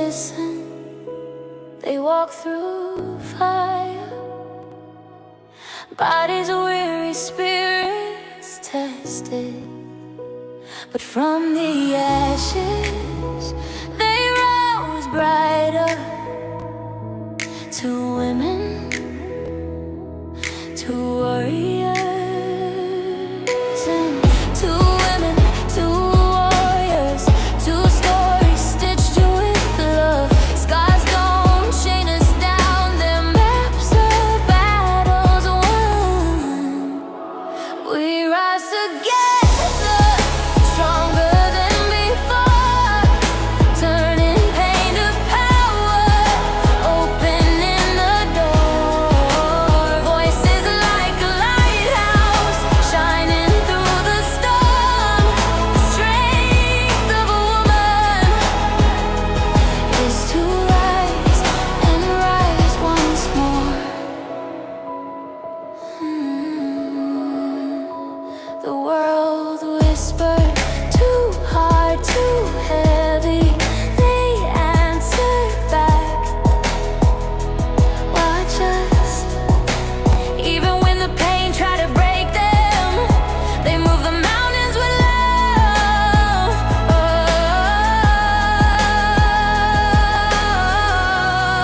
listen, they walk through fire. Bodies weary, spirits tested, but from the ashes they rose brighter. Two women, two warriors, and two women, two warriors, two stories stitched with love. Scars don't chain us down, they're maps of battles won. We rise together, stronger than before, turning pain to power, opening the door. Voices like a lighthouse, shining through the storm. The strength of a woman is to rise and rise once more. The world whispered, too hard, too heavy. They answered back, watch us. Even when the pain tried to break them, they move the mountains with love.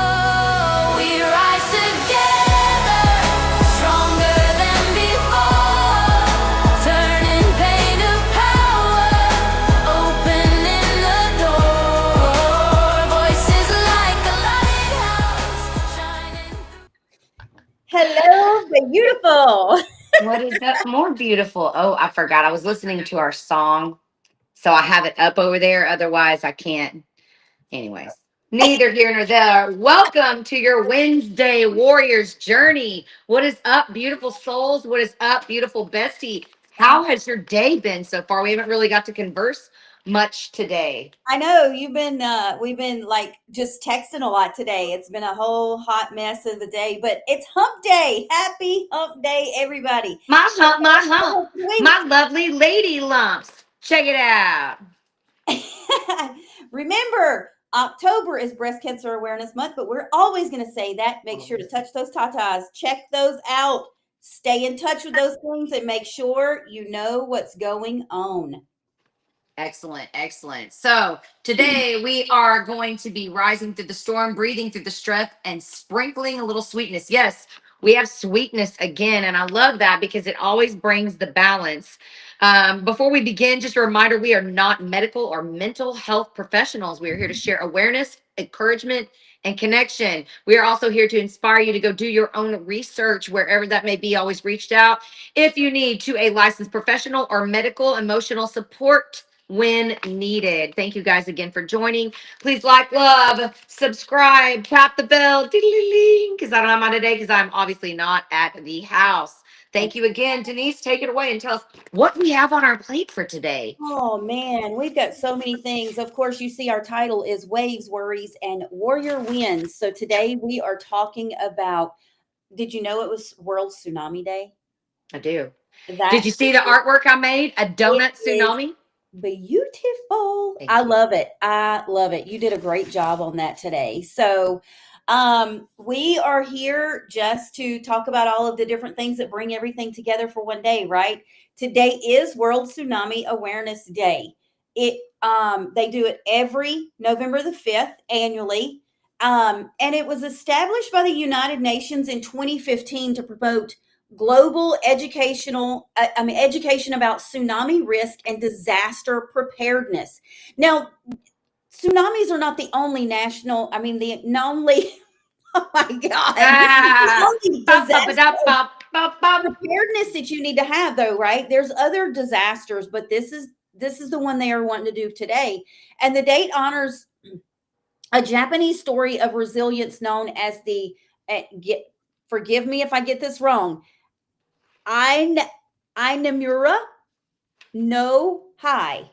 Oh, we rise together, stronger than before, turning pain to power, opening the door. Voices like a lighthouse, shining. Hello, beautiful. What is that more beautiful? Oh, I forgot. I was listening to our song. So I have it up over there. Otherwise, I can't. Anyways, neither here nor there. Welcome to your Wednesday Warriors journey. What is up, beautiful souls? What is up, beautiful bestie? How has your day been so far? We haven't really got to converse much today. I know we've been like just texting a lot today. It's been a whole hot mess of the day, but it's hump day. Happy hump day, everybody. My hump, my hump, We- my lovely lady lumps. Check it out. Remember, October is Breast Cancer Awareness Month, but we're always going to say that. Make sure to touch those tatas, check those out, stay in touch with those things, and make sure you know what's going on. Excellent, excellent. So today we are going to be rising through the storm, breathing through the stress, and sprinkling a little sweetness. Yes, we have sweetness again, and I love that because it always brings the balance. Before we begin, just a reminder, we are not medical or mental health professionals. We are here to share awareness, encouragement, and connection. We are also here to inspire you to go do your own research wherever that may be. Always reached out if you need to a licensed professional or medical emotional support when needed. Thank you guys again for joining. Please like, love, subscribe, tap the bell, because I don't have mine today because I'm obviously not at the house. Thank you again. Denise, take it away and tell us what we have on our plate for today. Oh man, we've got so many things. Of course, you see our title is Waves, Worries, and Warrior Wins. So today we are talking about, did you know it was World Tsunami Day? I do. That Did you see the artwork I made? A donut It is tsunami? beautiful. Thank I you. love it. I love it. You did a great job on that today. So, we are here just to talk about all of the different things that bring everything together for one day, right? Today is World Tsunami Awareness Day. They do it every November the 5th annually. And it was established by the United Nations in 2015 to promote global education about tsunami risk and disaster preparedness. Now, tsunamis are not the only oh my God, Ah, the only bop, bop, disaster bop, bop, bop, bop. preparedness that you need to have, though, right? There's other disasters, but this is the one they are wanting to do today. And the date honors a Japanese story of resilience known as the forgive me if I get this wrong, Ainamura no Hai,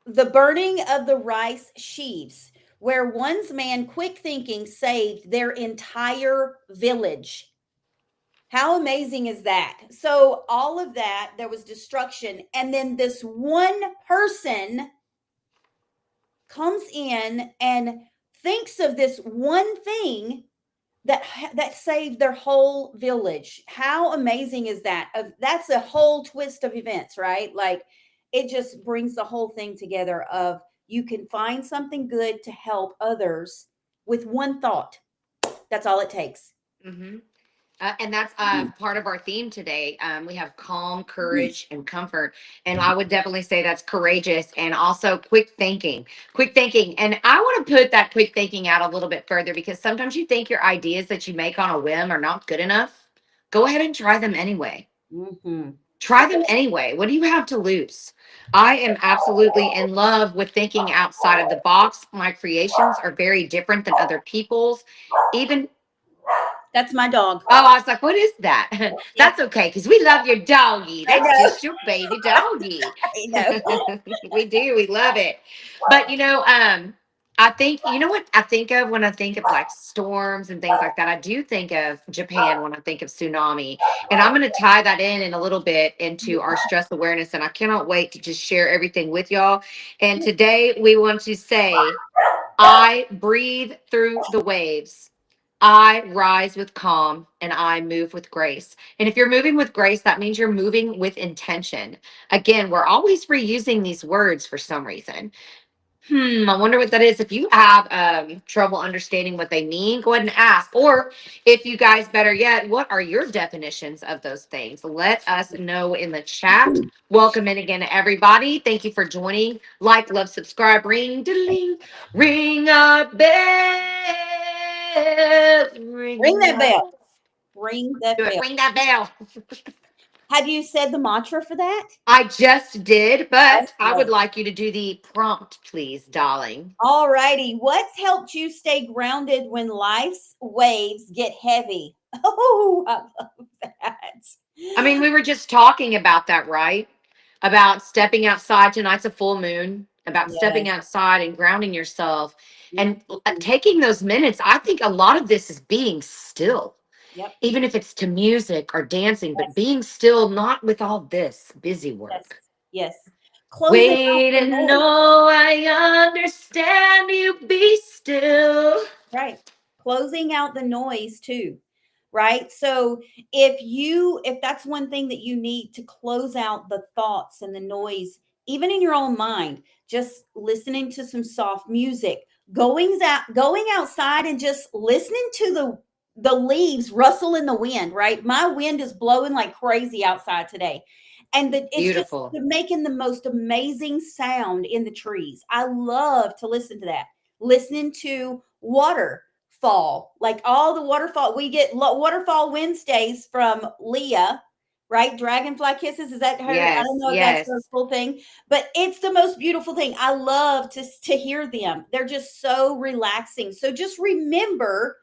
the burning of the rice sheaves, where one's man quick thinking saved their entire village. How amazing is that? So all of that, there was destruction, and then this one person comes in and thinks of this one thing that saved their whole village. How amazing is that? That's a whole twist of events, right? Like it just brings the whole thing together of you can find something good to help others with one thought. That's all it takes. Hmm. And that's part of our theme today. We have calm, Mhm. courage, and comfort. And I would definitely say that's courageous and also quick thinking. Quick thinking. And I want to put that quick thinking out a little bit further because sometimes you think your ideas that you make on a whim are not good enough. Go ahead and try them anyway. Mhm. Try them anyway. What do you have to lose? I am absolutely in love with thinking outside of the box. My creations are very different than other people's. Even That's my dog. Oh, I was like, what is that? Yep, That's okay, because we love your doggy. I That's know. just your baby doggy. I know. We do. We love it. But I think you know what I think of when I think of like storms and things like that. I do think of Japan when I think of tsunami. And I'm gonna tie that in a little bit into our stress awareness. And I cannot wait to just share everything with y'all. And today we want to say I breathe through the waves. I rise with calm and I move with grace. And if you're moving with grace, that means you're moving with intention. Again, we're always reusing these words for some reason. I wonder what that is. If you have trouble understanding what they mean, go ahead and ask. Or if you guys, better yet, what are your definitions of those things? Let us know in the chat. Welcome in again, everybody. Thank you for joining. Like, love, subscribe, ring, diddling, ring a bell. Ring Ring that a bell. Ring that do it. bell. Ring that bell. Have you said the mantra for that? I just did, but I would Okay. like you to do the prompt, please, darling. All righty. What's helped you stay grounded when life's waves get heavy? Oh, I love that. I mean, we were just talking about that, right? About stepping outside. Tonight's a full moon, about Yes. stepping outside and grounding yourself and Mhm. taking those minutes. I think a lot of this is being still, Yep. even if it's to music or dancing, but Yes. being still, not with all this busy Yes. work. Yes. Closing out Wait the and noise. know I understand you. Be still. Right. Closing out the noise too. Right. So if that's one thing that you need to close out the thoughts and the noise, even in your own mind, just listening to some soft music, going outside and just listening to the leaves rustle in the wind, right? My wind is blowing like crazy outside today. And it's just Beautiful. making the most amazing sound in the trees. I love to listen to that. Listening to waterfall, like all the waterfall. We get waterfall Wednesdays from Leah, right? Dragonfly Kisses. Is that her? I don't Yes, know if that's her yes. full thing, but it's the most beautiful thing. I love to hear them. They're just so relaxing. So just remember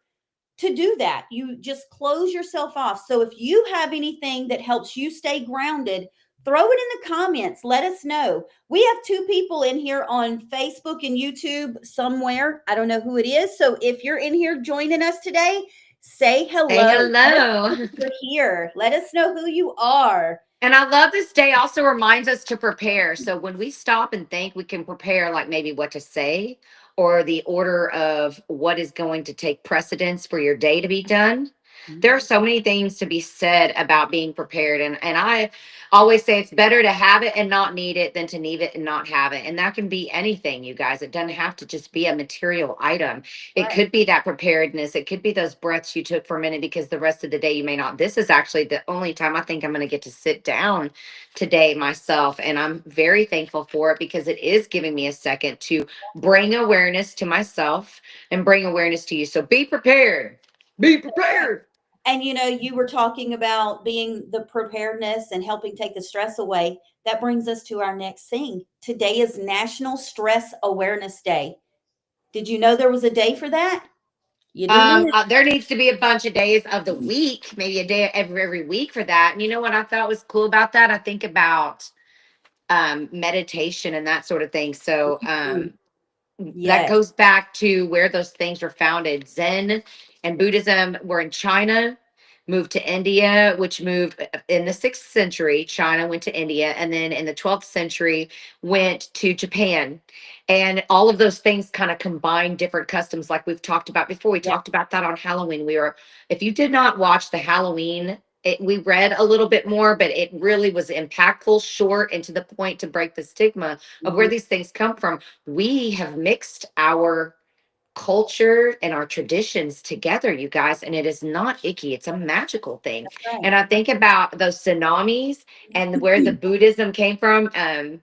to do that. You just close yourself off. So if you have anything that helps you stay grounded, throw it in the comments. Let us know. We have two people in here on Facebook and YouTube somewhere. I don't know who it is. So if you're in here joining us today, say Say hello. Let us know hello. that you're here. Let us know who you are. And I love this day also reminds us to prepare. So when we stop and think, we can prepare like maybe what to say or the order of what is going to take precedence for your day to be done. There are so many things to be said about being prepared. And I always say it's better to have it and not need it than to need it and not have it. And that can be anything, you guys. It doesn't have to just be a material item. It Right. could be that preparedness. It could be those breaths you took for a minute because the rest of the day you may not. This is actually the only time I think I'm going to get to sit down today myself. And I'm very thankful for it because it is giving me a second to bring awareness to myself and bring awareness to you. So be prepared. Be prepared. And you were talking about being the preparedness and helping take the stress away. That brings us to our next thing. Today is National Stress Awareness Day. Did you know there was a day for that? You do now. There needs to be a bunch of days of the week, maybe a day every week for that. And you know what I thought was cool about that? I think about meditation and that sort of thing. So Mm, that yes. goes back to where those things were founded. Zen and Buddhism were in China. moved to India, which moved in the 6th century. China went to India, and then in the 12th century went to Japan. And all of those things kind of combine different customs, like we've talked about before. We Yeah. talked about that on Halloween. If you did not watch the Halloween, we read a little bit more, but it really was impactful, short, and to the point to break the stigma of where Mhm. these things come from. We have mixed our culture and our traditions together, you guys, and it is not icky. It's a magical thing. Right. And I think about those tsunamis and where the Buddhism came from, and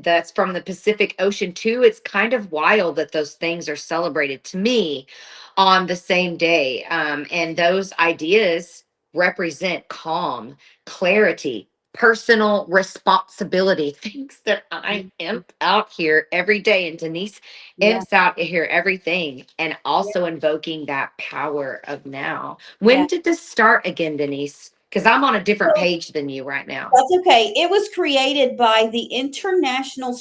that's from the Pacific Ocean too. It's kind of wild that those things are celebrated to me on the same day, and those ideas represent calm, clarity, personal responsibility, things that I imp out here every day. And Denice Yeah. imps out here everything, and Yeah. also invoking that power of now. Yeah. When did this start again, Denise? Because I'm on a different So page than you right now. that's okay. It was created by the International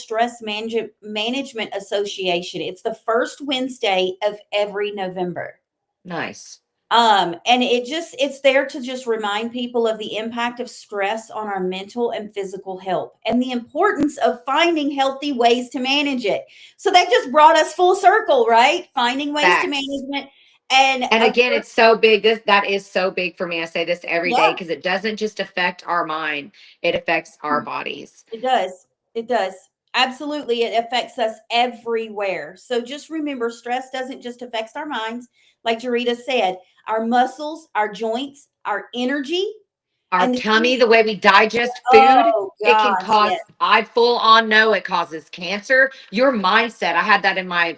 Management Association. It's the first Wednesday of every November. Nice. And it's there to just remind people of the impact of stress on our mental and physical health and the importance of finding healthy ways to manage it. So that just brought us full circle, right? Finding ways to Facts. manage it. And And of again, course, it's so big. That is so big for me. I say this every day yeah. because it doesn't just affect our mind, it affects our bodies. It does. It does. Absolutely. It affects us everywhere. So just remember, stress doesn't just affect our minds. Like Jarita said, our muscles, our joints, our energy, Our and the tummy, the way we digest food, oh it can gosh, cause, yes. I full on know it causes cancer. Your mindset, I had that in my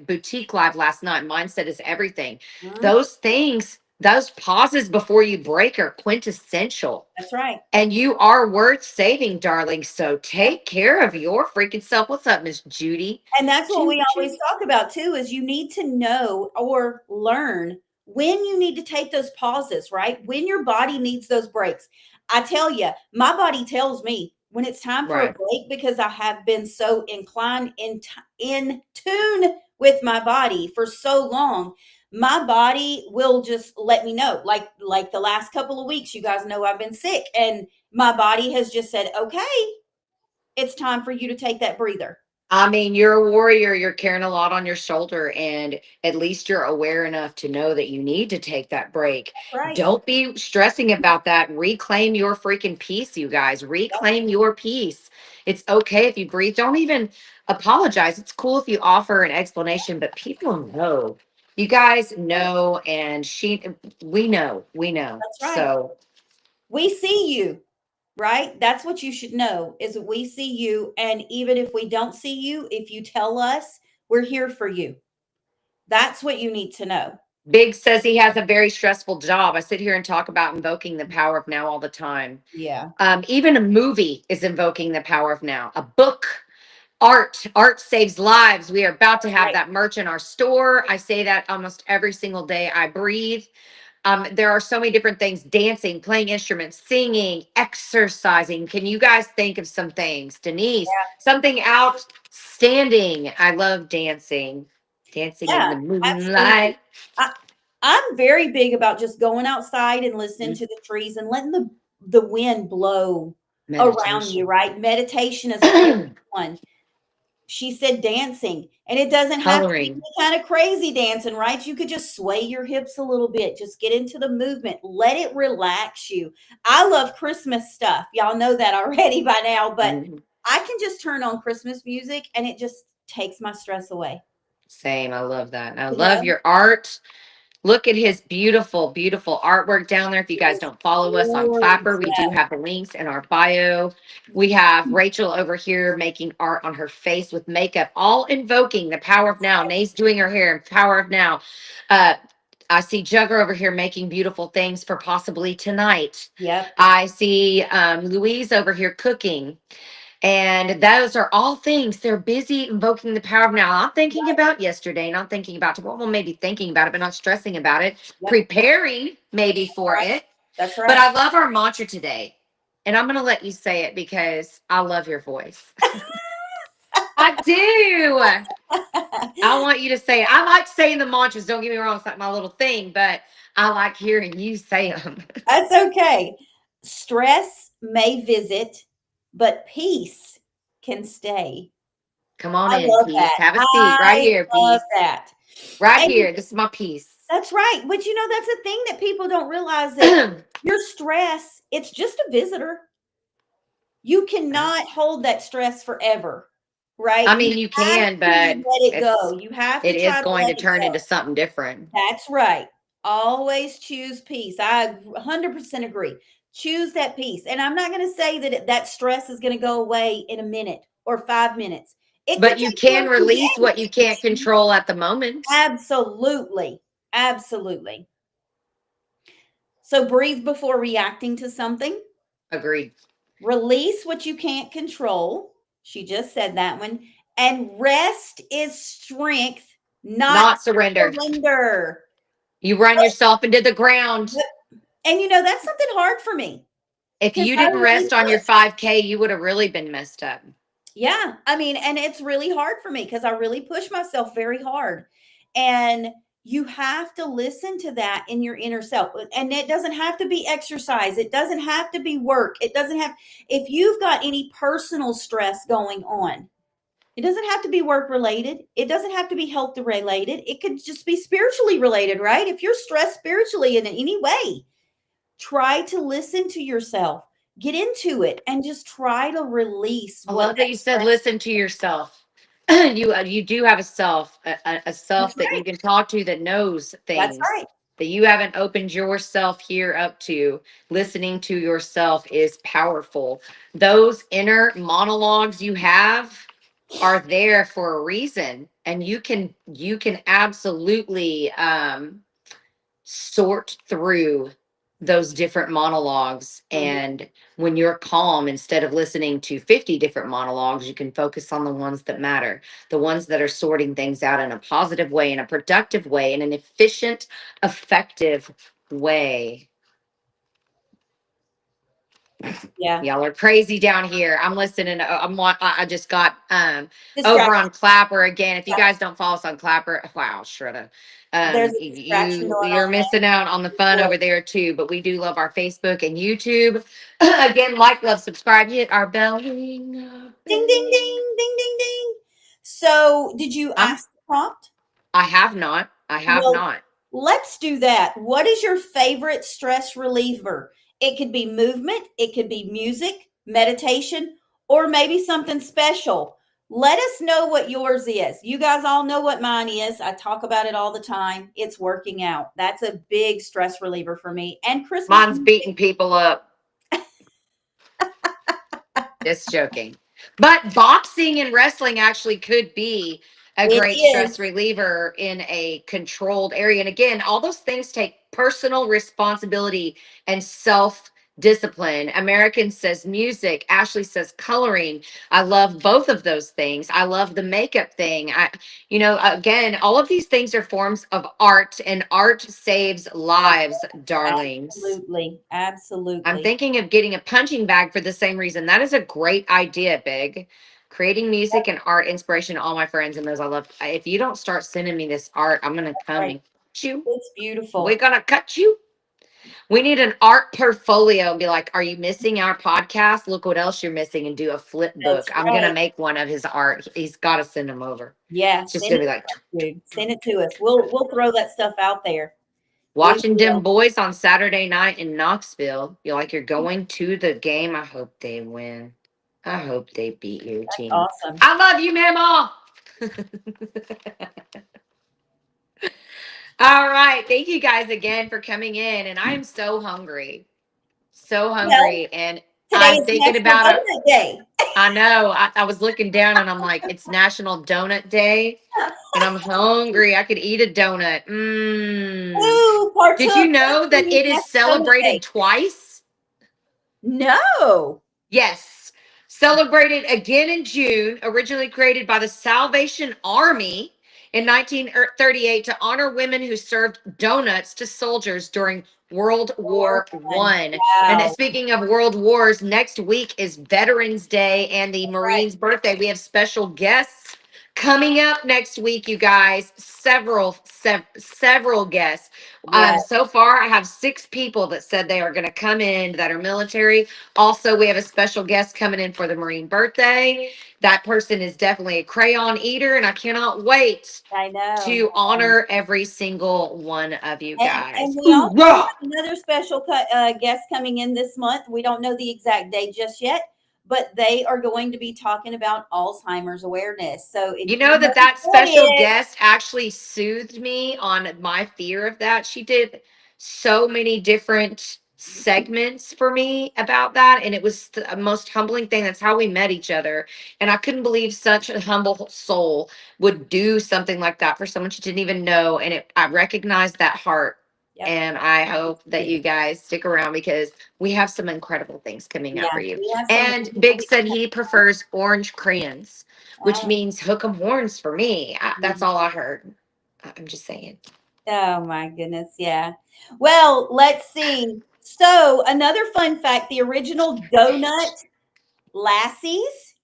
boutique live last night. Mindset is everything. Mhm. Those things, those pauses before you break are quintessential. That's right. And you are worth saving, darling. So Yeah. take care of your freaking self. What's up, Miss Judy? And that's what we Judy, always Judy. talk about too is you need to know or learn when you need to take those pauses, right? When your body needs those breaks. I tell you, my body tells me when it's time for a Right. break because I have been so inclined in tune with my body for so long. My body will just let me know. Like the last couple of weeks, you guys know I've been sick and my body has just said, "Okay, it's time for you to take that breather." I mean, you're a warrior. You're carrying a lot on your shoulder, and at least you're aware enough to know that you need to take that break. Right. Don't be stressing about that. Reclaim your freaking peace, you guys. Reclaim your peace. It's okay if you breathe. Don't even apologize. It's cool if you offer an explanation, but people know. You guys know, and we know, we know. That's right. So We see you, right? That's what you should know is that we see you. And even if we don't see you, if you tell us, we're here for you. That's what you need to know. Big says he has a very stressful job. I sit here and talk about invoking the power of now all the time. Yeah. Even a movie is invoking the power of now. A book, art saves lives. We are about to have Right. that merch in our store. I say that almost every single day I breathe. There are so many different things: dancing, playing instruments, singing, exercising. Can you guys think of some things? Denise, something outstanding. I love dancing, dancing in Yeah. the Absolutely. moonlight. I, I'm very big about just going outside and listening to the trees and letting the wind blow around you, Meditation. right? Meditation is a big one. She said dancing, and it doesn't have to be Coloring. any kind of crazy dancing, right? You could just sway your hips a little bit, just get into the movement, let it relax you. I love Christmas stuff. Y'all know that already by now, but Mhm. I can just turn on Christmas music and it just takes my stress away. Same. I love that. And I You love know, your art. Look at his beautiful, beautiful artwork down there. If you guys it's don't follow us on Clapper, we do gorgeous. have the links in our bio. We have Rachel over here making art on her face with makeup, all invoking the power of now. Nay's doing her hair in power of now. Uh, I see Jugger over here making beautiful things for possibly tonight. Yep. I see Louise over here cooking. And those are all things they're busy invoking the power of now. Not thinking about yesterday, not thinking about tomorrow. Well, maybe thinking about it, but not stressing about it. Yep. Preparing maybe for Right. it. That's But right. I love our mantra today. And I'm going to let you say it because I love your voice. I do. I want you to say it. I like saying the mantras. Don't get me wrong. It's not my little thing, but I like hearing you say them. That's okay. Stress may visit, but peace can stay. Come on I in, love peace. that. Have a seat right I here, love peace. that. Right And here. This is my piece. that's right. But that's a thing that people don't realize, that your stress, it's just a visitor. You cannot hold that stress forever, right? I You mean, you have can, to but let it go. You have to it is try to going let to it turn go. into something different. That's right. Always choose peace. I 100% agree. Choose that peace. And I'm not going to say that that stress is going to go away in a minute or 5 minutes. It could But you take you can a few release what you can't days. control at the moment. Absolutely. Absolutely. So breathe before reacting to something. Agreed. Release what you can't control. She just said that one. And rest is strength, not Not surrender. surrender. You run yourself into the ground. And that's something hard for me, If because you I didn't really rest on your push. 5K, you would have really been messed up. Yeah. I mean, and it's really hard for me because I really push myself very hard. And you have to listen to that in your inner self. And it doesn't have to be exercise. It doesn't have to be work. It doesn't have, if you've got any personal stress going on, it doesn't have to be work related. It doesn't have to be health related. It could just be spiritually related, right? If you're stressed spiritually in any way, try to listen to yourself, get into it, and just try to release I what love that that you said stress. listen to yourself. You do have a self, a That's self that you right. can talk to that knows That's things right. that you haven't opened yourself here up to. Listening to yourself is powerful. Those inner monologues you have are there for a reason, and you can absolutely sort through those different monologues. Mhm. And when you're calm, instead of listening to 50 different monologues, you can focus on the ones that matter, the ones that are sorting things out in a positive way, in a productive way, in an efficient, effective way. Yeah. Y'all are crazy down here. I'm listening. I just got over Distraction. on Clapper again. If you Yeah. guys don't follow us on Clapper, wow, Shredda. There's a distraction You going you're on missing out on the fun there. over there too. But we do love our Facebook and YouTube. Again, like, love, subscribe, hit our bell. Ring, Ding, ding, bell. ding, ding, ding, ding. So, did you I'm. ask the prompt? I have not. I have Well, not. let's do that. What is your favorite stress reliever? It could be movement, it could be music, meditation, or maybe something special. Let us know what yours is. You guys all know what mine is. I talk about it all the time. It's working out. That's a big stress reliever for me. And Christmas Mine's music. beating people up. Just joking. But boxing and wrestling actually could be a It great stress is. reliever in a controlled area. And again, all those things take personal responsibility and self discipline. American says music. Ashley says coloring. I love both of those things. I love the makeup thing. Again, all of these things are forms of art, and art saves lives, darlings. Absolutely. I'm Absolutely. thinking of getting a punching bag for the same reason. That is a great idea, Big. Creating music and art inspiration to all my friends and those I love. If you don't start sending me this art, I'm gonna come Right. and cut you. It's We're beautiful. gonna cut you. We need an art portfolio and be like, are you missing our podcast? Look what else you're missing, and do a flip That's book. I'm gonna right. make one of his art. He's gotta send them over. Yeah. It's just Send gonna it be like to us, dude. Send it to us. We'll throw that stuff out there. We watching them will. boys on Saturday night in Knoxville. You're going to the game. I hope they win. I hope they beat your team. Awesome. I love you, Mama. All right. Thank you guys again for coming in. And I am so hungry. So Well, hungry. And today I'm is thinking National about it. Donut Day. I know. I was looking down and I'm like, it's National Donut Day. And I'm hungry. I could eat a donut. Ooh, Did you partook know that eating it is National Donut Day. celebrated twice? No. Yes. Celebrated again in June, originally created by the Salvation Army in 1938 to honor women who served donuts to soldiers during World War One. One. And Wow. speaking of world wars, next week is Veterans Day and the Right. Marines' birthday. We have special guests coming up next week, you guys. Several guests. Yeah. So far, I have 6 people that said they are going to come in that are military. Also, we have a special guest coming in for the Marine birthday. That person is definitely a crayon eater, and I cannot wait I know. to honor every single one of you And guys. we also Hoorah! have another special guest coming in this month. We don't know the exact date just yet, but they are going to be talking about Alzheimer's awareness. So if You you know know that what special is, guest actually soothed me on my fear of that. She did so many different segments for me about that, and it was the most humbling thing. That's how we met each other, and I couldn't believe such a humble soul would do something like that for someone she didn't even know. And I recognized that heart, yep, and I hope that you guys stick around because we have some incredible things coming up yeah, for you. we have some And really Big great said he prefers orange crayons, which oh, means hook 'em horns for me. That's all I heard. I'm just saying. oh my goodness, yeah. Well, let's see. So another fun fact: the original donut lassies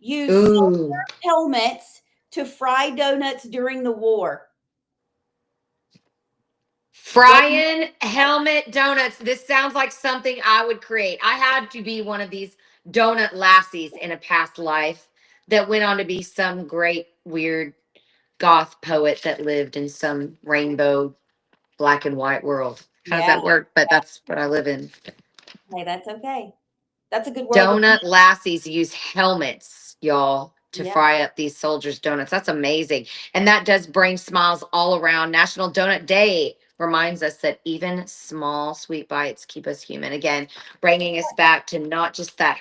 used Ooh, helmets to fry donuts during the war. Donut, frying helmet donuts. This sounds like something I would create. I had to be one of these donut lassies in a past life that went on to be some great, weird goth poet that lived in some rainbow black and white world. How does yeah. that work? But that's what I live in. Hey, that's okay. That's a good world. Donut lassies use helmets, y'all, to Yeah, fry up these soldiers' donuts. That's amazing. And that does bring smiles all around. National Donut Day reminds us that even small sweet bites keep us human. Again, bringing us back to not just that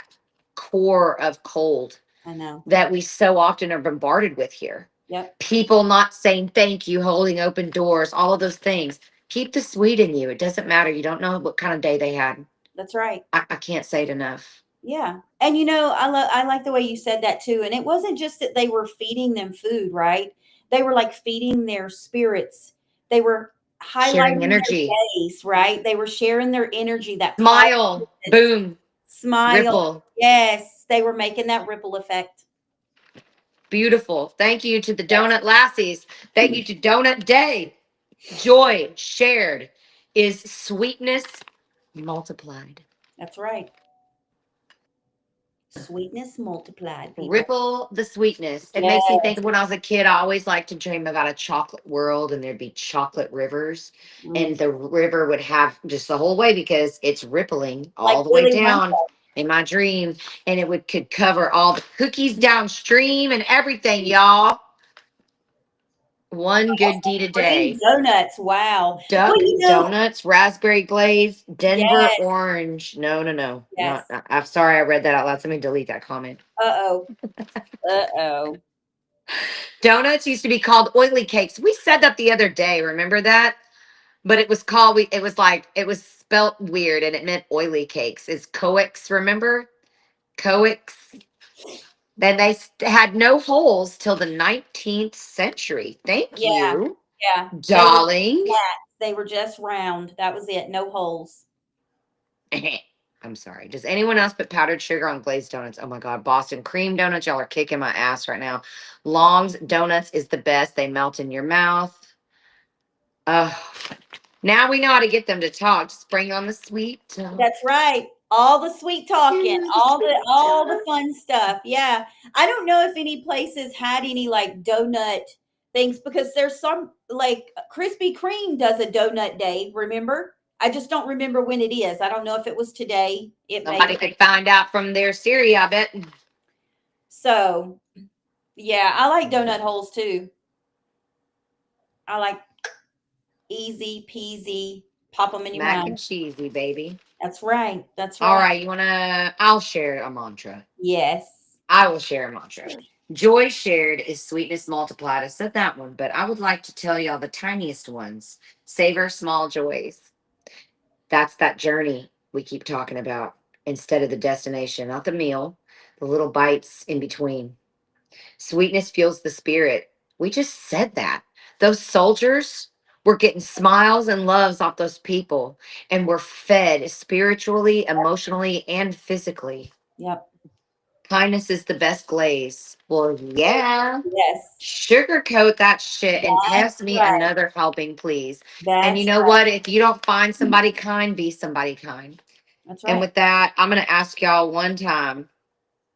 core of cold I know. that we so often are bombarded with here. Yep, People not saying thank you, holding open doors, all of those things. Keep the sweet in you. It doesn't matter. You don't know what kind of day they had. that's right. I can't say it enough. Yeah. And I like the way you said that too. And it wasn't just that they were feeding them food, right? They were like feeding their spirits. They were Sharing highlighting their energy. days, right? They were sharing their energy, that Smile. positiveness, Boom. smile. Ripple. Yes, they were making that ripple effect. Beautiful. Thank you to the Donut Lassies. Thank you to Donut Day. Joy shared is sweetness multiplied. That's right. Sweetness multiplied, people. Ripple the sweetness. It makes me Yeah. think of when I was a kid, I always liked to dream about a chocolate world and there'd be chocolate rivers. Mm. And the river would have just the whole way because it's rippling Like all the way Willy down Wonka. in my dream. And it could cover all the cookies downstream and everything, y'all. One good deed a Green day. donuts. Wow. Well, Duck donuts, raspberry glaze, Denver yes, orange. No, no, no. yes. I'm sorry I read that out loud. Somebody delete that comment. Uh-oh. Uh-oh. Donuts used to be called oily cakes. We said that the other day. Remember that? But it was called, it was like, it was spelt weird and it meant oily cakes. Is coex, remember? Coex. Then they had no holes till the 19th century. Thank Yeah, you, yeah. They were darling. flat. They were just round. That was it. No holes. I'm sorry. Does anyone else put powdered sugar on glazed donuts? Oh my God. Boston cream donuts. Y'all are kicking my ass right now. Long's donuts is the best. They melt in your mouth. Oh, now we know how to get them to talk. Just bring on the sweet talk. That's right. All the sweet talking, Do the sweet all the talk. fun stuff. Yeah. I don't know if any places had any like donut things because there's some like Krispy Kreme does a donut day, remember? I just don't remember when it is. I don't know if it was today. It may Somebody be. could find out from their Siri, I bet. So, yeah, I like donut holes too. I like easy peasy, pop them in your Mac mouth. and cheesy, baby. That's right. That's All right. right. I'll share a mantra. Yes. I will share a mantra. Joy shared is sweetness multiplied. I said that one, but I would like to tell y'all the tiniest ones. Savor small joys. That's that journey we keep talking about instead of the destination, not the meal, the little bites in between. Sweetness fuels the spirit. We just said that. Those soldiers were getting smiles and loves off those people and were fed spiritually, emotionally, and physically. Yep. Kindness is the best glaze. Well, yeah. Yes. Sugarcoat that shit and That's pass me right. another helping, please. And you That's know right. what? If you don't find somebody kind, be somebody kind. That's And right. with that, I'm going to ask y'all one time,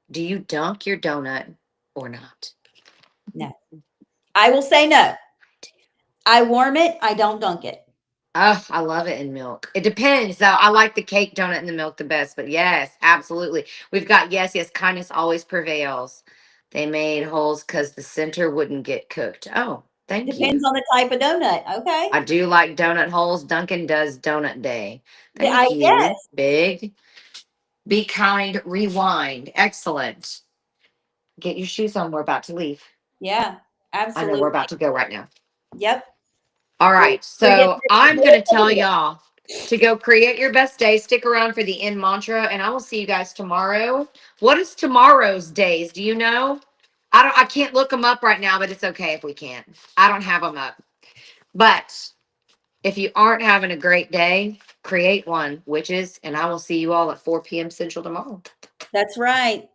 do you dunk your donut or not? No. I will say no. I warm it. I don't dunk it. Oh, I love it in milk. It depends, though. I like the cake donut in the milk the best, but yes, absolutely. We've got yes, yes. Kindness always prevails. They made holes because the center wouldn't get cooked. Oh, thank Depends you. on the type of donut. Okay. I do like donut holes. Duncan does donut day. I Thank you. guess. Big. Be kind. Rewind. Excellent. Get your shoes on. We're about to leave. Yeah. I know we're Absolutely. about to go right now. Yep. All We're, right. we're getting So I'm going to tell ready. y'all to go create your best day. Stick around for the end mantra, and I will see you guys tomorrow. What is tomorrow's days? Do you know? I can't look them up right now, but it's okay if we can't. I don't have them up. But if you aren't having a great day, create one, witches, and I will see you all at 4 p.m. Central tomorrow. That's right.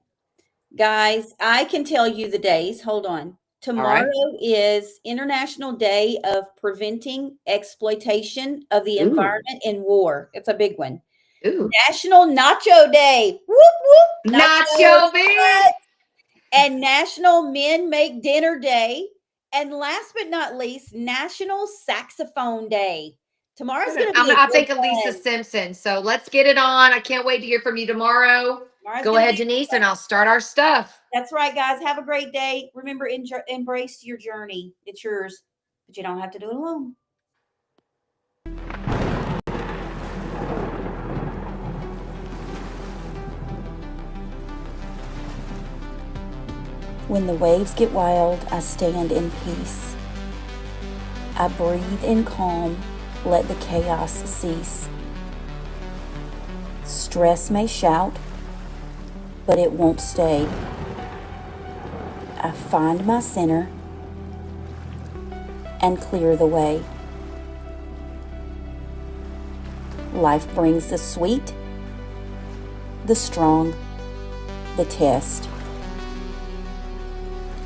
Guys, I can tell you the days. Hold on. All right. Tomorrow is International Day of Preventing Exploitation of the Ooh. Environment in War. It's a big one. Ooh. National Nacho Day. Whoop whoop. Nachos. Nacho What? bitch. And National Men Make Dinner Day. And last but not least, National Saxophone Day. Tomorrow's going to be a I good think of Lisa one. Simpson. So let's get it on. I can't wait to hear from you tomorrow. Tomorrow's Go going to ahead, be a Denise, good and one. I'll start our stuff. That's right, guys. Have a great day. Remember, embrace your journey. It's yours, but you don't have to do it alone. When the waves get wild, I stand in peace. I breathe in calm, let the chaos cease. Stress may shout, but it won't stay. I find my center and clear the way. Life brings the sweet, the strong, the test.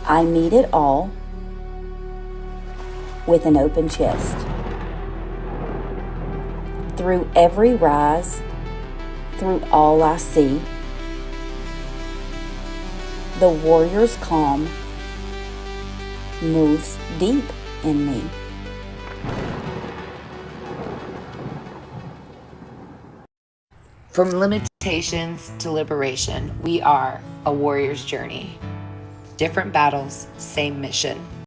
I meet it all with an open chest. Through every rise, through all I see, the warrior's calm moves deep in me. From limitations to liberation, we are a warrior's journey. Different battles, same mission.